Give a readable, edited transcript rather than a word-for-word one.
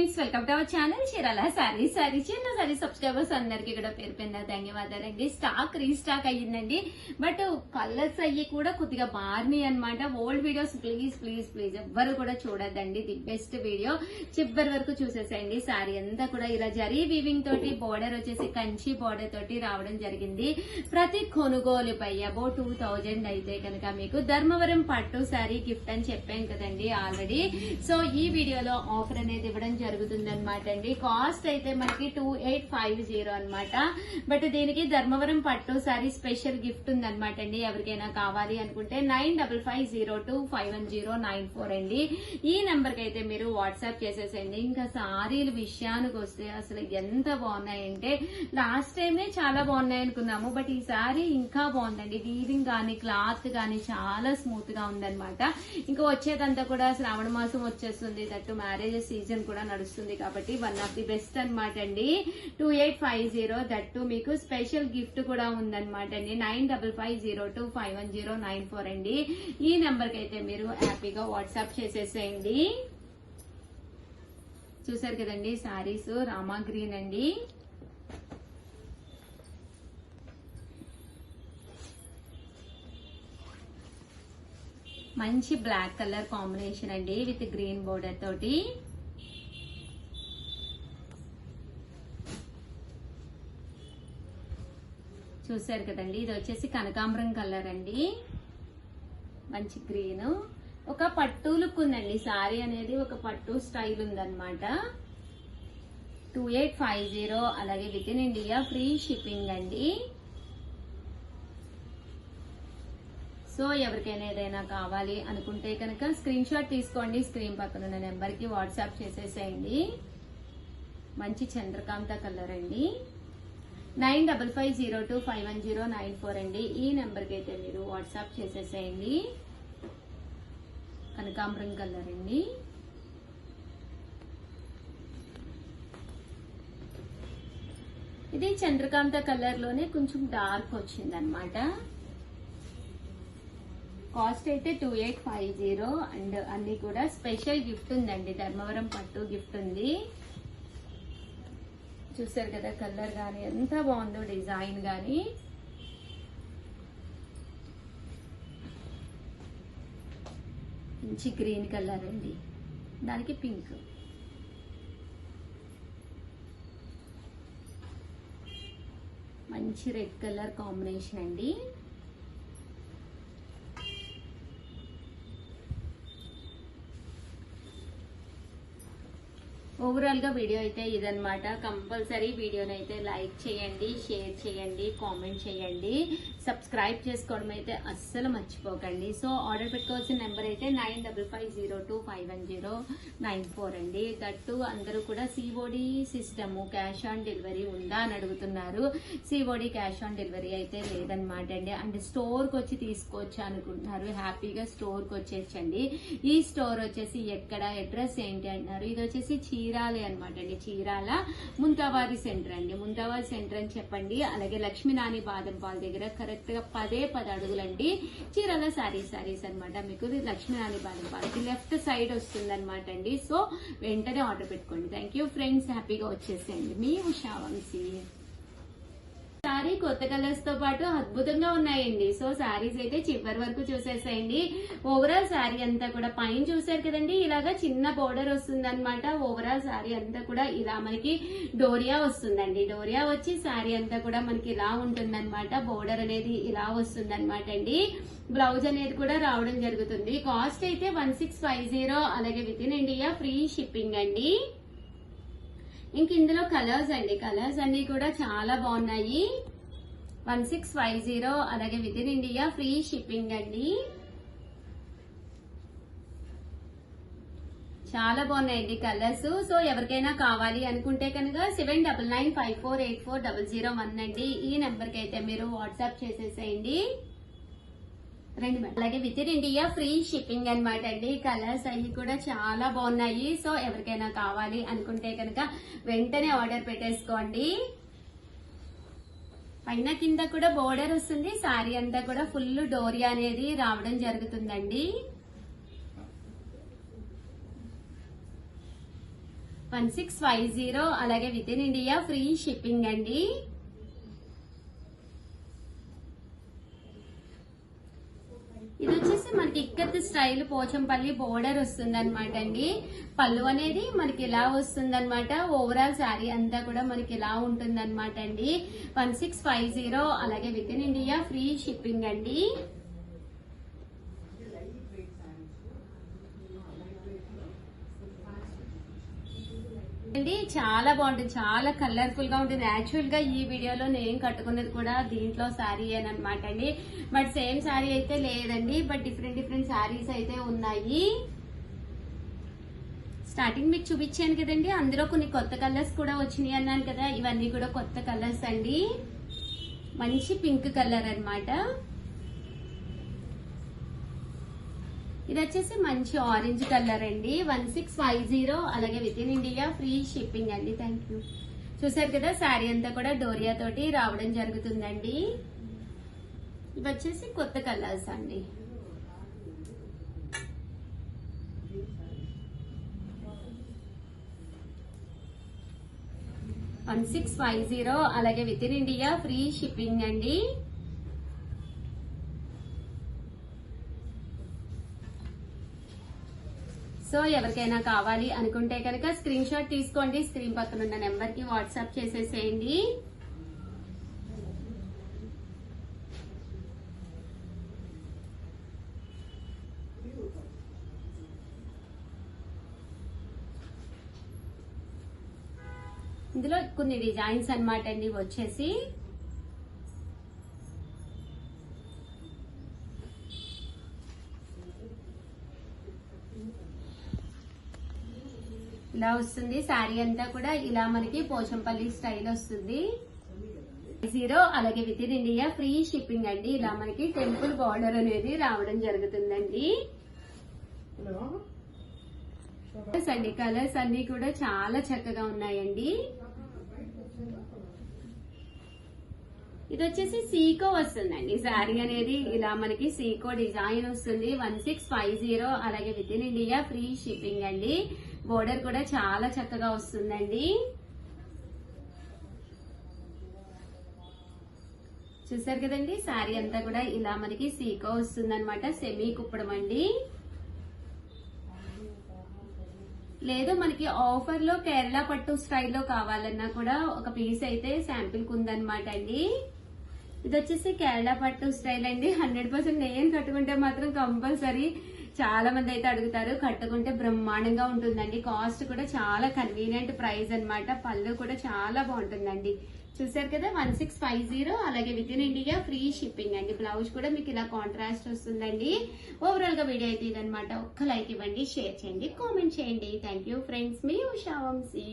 Friends, welcome to our channel Chirala sorry చిన్న sorry subscribers అందరికి కూడా పేరు పెద్ద ధన్యవాదాలండి. స్టాక్ రీస్టాక్ అయ్యిందండి, బట్ కలర్స్ అయ్యి కూడా కొద్దిగా మారినాయి అనమాట. Old videos please please please ఎవ్వరు కూడా చూడద్దండి. ది బెస్ట్ వీడియో చివరి వరకు చూసేసేయండి. సారీ అంతా కూడా ఇలా జరీ వీవింగ్ తోటి బోర్డర్ వచ్చేసి కంచి బోర్డర్ తోటి రావడం జరిగింది. ప్రతి కొనుగోలుపై అబౌ 2000 అయితే కనుక మీకు ధర్మవరం పట్టు సారీ గిఫ్ట్ అని చెప్పాం కదండి ఆల్రెడీ. సో ఈ వీడియోలో ఆఫర్ అనేది ఇవ్వడం జరుగుతుంది అనమాట అండి. కాస్ట్ అయితే మనకి 2850 అనమాట. బట్ దీనికి ధర్మవరం పట్టు సారీ స్పెషల్ గిఫ్ట్ ఉందన్నమాట అండి. ఎవరికైనా కావాలి అనుకుంటే 9550251094 అండి. ఈ నెంబర్ కి అయితే మీరు వాట్సాప్ చేసేసండి. ఇంకా సారీల విషయానికి వస్తే అసలు ఎంత బాగున్నాయంటే లాస్ట్ టైమే చాలా బాగున్నాయి అనుకున్నాము, బట్ ఈ సారీ ఇంకా బాగుందండి. వీవింగ్ గానీ క్లాత్ గానీ చాలా స్మూత్ గా ఉందన్నమాట. ఇంకా వచ్చేదంతా కూడా శ్రావణ మాసం వచ్చేస్తుంది, దట్టు మ్యారేజ్ సీజన్ కూడా నడుస్తుంది కాబట్టి వన్ ఆఫ్ ది బెస్ట్ అనమాట అండి. 2850 దట్టు మీకు స్పెషల్ గిఫ్ట్ కూడా ఉందన్నమాట అండి. 9550251094 అండి. ఈ నెంబర్ కి అయితే మీరు హ్యాపీగా వాట్సాప్ చేసేసేయండి. చూసారు కదండి సారీస్ రామా గ్రీన్ అండి. మంచి బ్లాక్ కలర్ కాంబినేషన్ అండి విత్ గ్రీన్ బోర్డర్ తోటి. చూసారు కదండి, ఇది వచ్చేసి కనకాంబరం కలర్ అండి. మంచి గ్రీన్, ఒక పట్టు లుక్ ఉందండి. సారీ అనేది ఒక పట్టు స్టైల్ ఉందన్నమాట. 2850 అలాగే with in India free shipping అండి. సో ఎవరికైనా ఏదైనా కావాలి అనుకుంటే కనుక స్క్రీన్ షాట్ తీసుకోండి. స్క్రీన్ పక్కన ఉన్న నెంబర్ కి వాట్సాప్ చేసేసేయండి. మంచి చంద్రకాంత కలర్ అండి. 9550251094 అండి. ఈ నెంబర్ కి అయితే మీరు వాట్సాప్ చేసేసేయండి. కనకాంబరం కలర్ అండి. ఇది చంద్రకాంత కలర్ లోనే కొంచెం డార్క్ వచ్చింది అనమాట. కాస్ట్ అయితే 2850 అండ్ అన్ని కూడా స్పెషల్ గిఫ్ట్ ఉందండి. ధర్మవరం పట్టు గిఫ్ట్ ఉంది. చూసారు కదా కలర్ గానీ ఎంత బాగుందో, డిజైన్ గానీ. మంచి గ్రీన్ కలర్ అండి, దానికి పింక్. మంచి రెడ్ కలర్ కాంబినేషన్ అండి. ఓవరాల్ గా వీడియో అయితే ఇదనమాట. కంపల్సరీ వీడియోని అయితే లైక్ చేయండి, షేర్ చేయండి, కామెంట్ చేయండి, సబ్స్క్రైబ్ చేసుకోవడం అయితే అస్సలు మర్చిపోకండి. సో ఆర్డర్ పెట్టుకోవాల్సిన నెంబర్ అయితే 9550251094 అండి. దట్టు అందరూ కూడా COD system cash on delivery ఉందా అని అడుగుతున్నారు. సిఓడి క్యాష్ ఆన్ డెలివరీ అయితే లేదనమాట అండి. అండ్ స్టోర్ కి వచ్చి తీసుకోవచ్చు అనుకుంటున్నారు, హ్యాపీగా స్టోర్ కి వచ్చేసండి. ఈ స్టోర్ వచ్చేసి ఎక్కడ, అడ్రస్ ఏంటి అంటున్నారు. ఇది వచ్చేసి చీరాలే అనమాట అండి. చీరాల ముంతావారి సెంటర్ అండి. ముంతావారి సెంటర్ అని చెప్పండి. అలాగే లక్ష్మీనాని బాదం పాల్ దగ్గర కరెక్ట్ గా 10 అడుగులండి. చీరాల సారీస్ అనమాట. మీకు లక్ష్మీనాని బాదం పాల్కి లెఫ్ట్ సైడ్ వస్తుంది అనమాట అండి. సో వెంటనే ఆర్డర్ పెట్టుకోండి. థ్యాంక్ యూ ఫ్రెండ్స్, హ్యాపీగా వచ్చేసేయండి. మీ ఉషా వంశీ. సారీ కొత్త కలర్స్ తో పాటు అద్భుతంగా ఉన్నాయండి. సో సారీస్ అయితే చివరి వరకు చూసేసేయండి. ఓవరాల్ సారీ అంతా కూడా పైన చూసారు కదండి, ఇలాగా చిన్న బోర్డర్ వస్తుంది అనమాట. ఓవరాల్ సారీ అంతా కూడా ఇలా మనకి డోరియా వస్తుందండి. డోరియా వచ్చి సారీ అంతా కూడా మనకి ఇలా ఉంటుందన్నమాట. బోర్డర్ అనేది ఇలా వస్తుంది అనమాట అండి. బ్లౌజ్ అనేది కూడా రావడం జరుగుతుంది. కాస్ట్ అయితే 1650 అలాగే with in India free shipping అండి. ఇంక ఇందులో కలర్స్ అండి, కలర్స్ అన్ని కూడా చాలా బాగున్నాయి. 1650 అలాగే with in India free shipping అండి. చాలా బాగున్నాయండి కలర్స్. సో ఎవరికైనా కావాలి అనుకుంటే కనుక 7995484001 అండి. ఈ నెంబర్ కి అయితే మీరు వాట్సాప్ చేసేసేయండి. అలాగే with in India free shipping అనమాట అండి. కలర్స్ అన్ని కూడా చాలా బాగున్నాయి. సో ఎవరికైనా కావాలి అనుకుంటే కనుక వెంటనే ఆర్డర్ పెట్టేసుకోండి. పైన కింద కూడా బోర్డర్ వస్తుంది. సారీ అంతా కూడా ఫుల్ డోరియా అనేది రావడం జరుగుతుందండి. 1650 అలాగే with in India free shipping అండి. ఇది వచ్చేసి మనకి ఇక్కత్ స్టైల్ పోచంపల్లి బోర్డర్ వస్తుంది అనమాట అండి. పళ్ళు అనేది మనకి ఇలా వస్తుంది అనమాట. ఓవరాల్ శారీ అంతా కూడా మనకి ఇలా ఉంటుంది అనమాట అండి. 1650 అలాగే with in India free shipping అండి. అండి చాలా బాగుంటుంది, చాలా కలర్ఫుల్ గా ఉంటుంది. యాక్చువల్ గా ఈ వీడియోలో నేను కట్టుకున్నది కూడా దీంట్లో శారీ అనమాట అండి. బట్ సేమ్ శారీ అయితే లేదండి, బట్ డిఫరెంట్ శారీస్ అయితే ఉన్నాయి. స్టార్టింగ్ మీకు చూపించాను కదండి, అందులో కొన్ని కొత్త కలర్స్ కూడా వచ్చినాయి అన్నాను కదా. ఇవన్నీ కూడా కొత్త కలర్స్ అండి. మంచి పింక్ కలర్ అన్నమాట. ఇది వచ్చేసి మంచి ఆరెంజ్ కలర్ అండి. 1650 అలాగే with in India free shipping అండి. Thank you. చూసారు కదా శారీ అంతా కూడా డోరియా తోటి రావడం జరుగుతుందండి. ఇవి వచ్చేసి కొత్త కలర్స్ అండి. $1650 అలాగే with in India free shipping అండి. సో ఎవరికైనా కావాలి అనుకుంటే కనుక స్క్రీన్ షాట్ తీసుకోండి. స్క్రీన్ పక్కన ఉన్న నెంబర్ కి వాట్సాప్ చేసేసేయండి. ఇందులో కొన్ని డిజైన్స్ అన్నమాట అండి వచ్చేసి. ఇలా వస్తుంది శారీ అంతా కూడా. ఇలా మనకి పోచంపల్లి స్టైల్ వస్తుంది. 0 అలాగే with in India free shipping అండి. ఇలా మనకి టెంపుల్ బార్డర్ అనేది రావడం జరుగుతుందండి. కలర్స్ అన్ని కూడా చాలా చక్కగా ఉన్నాయండి. ఇది వచ్చేసి సీకో వస్తుందండి. శారీ అనేది ఇలా మనకి సీకో డిజైన్ వస్తుంది. 1650 అలాగే with in India free shipping అండి. బోర్డర్ కూడా చాలా చక్కగా వస్తుందండి. చూసారు కదండి శారీ అంతా కూడా ఇలా మనకి సీకో వస్తుంది అనమాట. సెమీ కుప్పడం అండి. లేదు మనకి ఆఫర్ లో కేరళ పట్టు స్టైల్లో కావాలన్నా కూడా ఒక పీస్ అయితే శాంపిల్ కు ఉందన్నమాట అండి. ఇది వచ్చేసి కేరళ పట్టు స్టైల్ అండి. 100% నేను కట్టుకుంటే మాత్రం కంపల్సరీ చాలా మంది అయితే అడుగుతారు. కట్టుకుంటే బ్రహ్మాండంగా ఉంటుందండి. కాస్ట్ కూడా చాలా కన్వీనియంట్ ప్రైస్ అన్నమాట. పళ్ళు కూడా చాలా బాగుంటుందండి. చూసారు కదా 1650 అలాగే with in India free shipping అండి. బ్లౌజ్ కూడా మీకు ఇలా కాంట్రాస్ట్ వస్తుందండి. ఓవరాల్ గా వీడియో అయితే ఇదనమాట. ఒక్క లైక్ ఇవ్వండి, షేర్ చేయండి, కామెంట్ చేయండి. Thank you friends. మీ ఉషా వంశీ.